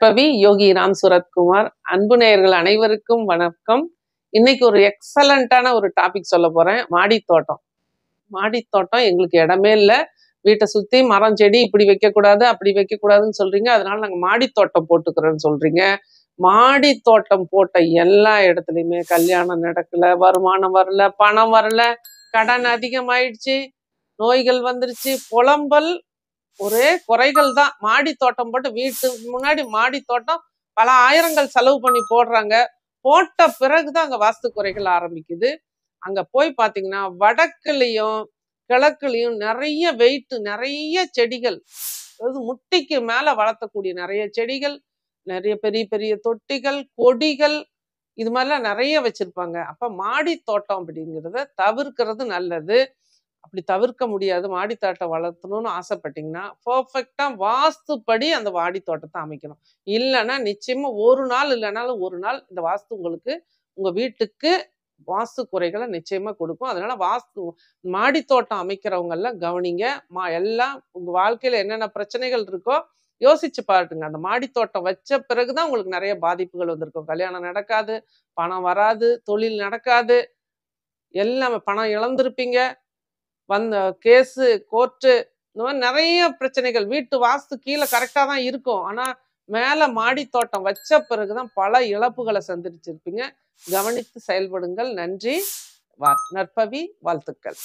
நற்பவி யோகி ராம் சுரத்குமார். அன்பு நேயர்கள் அனைவருக்கும் வணக்கம். இன்னைக்கு ஒரு எக்ஸலண்டான ஒரு டாபிக் சொல்ல போறேன். மாடித்தோட்டம். மாடித்தோட்டம் எங்களுக்கு இடமே இல்லை, வீட்டை சுத்தி மரம் செடி இப்படி வைக்கக்கூடாது அப்படி வைக்கக்கூடாதுன்னு சொல்றீங்க, அதனால நாங்க மாடித்தோட்டம் போட்டுக்கிறோன்னு சொல்றீங்க. மாடித்தோட்டம் போட்ட எல்லா இடத்துலையுமே கல்யாணம் நடக்கல, வருமானம் வரல, பணம் வரல, கடன் அதிகமாயிடுச்சு, நோய்கள் வந்துருச்சு, புலம்பல், ஒரே குறைகள் தான். மாடி தோட்டம் போட்டு வீட்டுக்கு முன்னாடி மாடி தோட்டம் பல ஆயிரங்கள் செலவு பண்ணி போடுறாங்க. போட்ட பிறகுதான் அங்க வாஸ்து குறைகள் ஆரம்பிக்குது. அங்க போய் பாத்தீங்கன்னா வடக்குலயும் கிழக்குலயும் நிறைய வெயிட், நிறைய செடிகள், அதாவது முட்டிக்கு மேல வளர்த்தக்கூடிய நிறைய செடிகள், நிறைய பெரிய பெரிய தொட்டிகள், கொடிகள், இது மாதிரிலாம் நிறைய வச்சிருப்பாங்க. அப்ப மாடி தோட்டம் அப்படிங்கிறத தவிர்க்கிறது நல்லது. அப்படி தவிர்க்க முடியாது, மாடி தோட்டம் வளர்த்தணும்னு ஆசைப்பட்டீங்கன்னா பர்ஃபெக்டா வாஸ்துப்படி அந்த மாடி தோட்டத்தை அமைக்கணும். இல்லைன்னா நிச்சயமா ஒரு நாள் இல்லைனாலும் ஒரு நாள் இந்த வாஸ்து உங்களுக்கு உங்க வீட்டுக்கு வாஸ்து குறைகளை நிச்சயமா கொடுக்கும். அதனால மாடி தோட்டம் அமைக்கிறவங்க எல்லாம் கவனிங்க. எல்லாம் உங்க வாழ்க்கையில என்னென்ன பிரச்சனைகள் இருக்கோ யோசிச்சு பாருங்க. அந்த மாடி தோட்டம் வச்ச பிறகுதான் உங்களுக்கு நிறைய பாதிப்புகள் வந்திருக்கும். கல்யாணம் நடக்காது, பணம் வராது, தொழில் நடக்காது, எல்லாம் பணம் இழந்திருப்பீங்க, வந்த கேஸு, கோர்ட்டு, இந்த மாதிரி நிறைய பிரச்சனைகள். வீட்டு வாஸ்து கீழே கரெக்டாக தான் இருக்கும், ஆனால் மேலே மாடி தோட்டம் வச்ச பிறகுதான் பல இழப்புகளை சந்திச்சிருப்பீங்க. கவனித்து செயல்படுங்கள். நன்றி. நற்பவி வாழ்த்துக்கள்.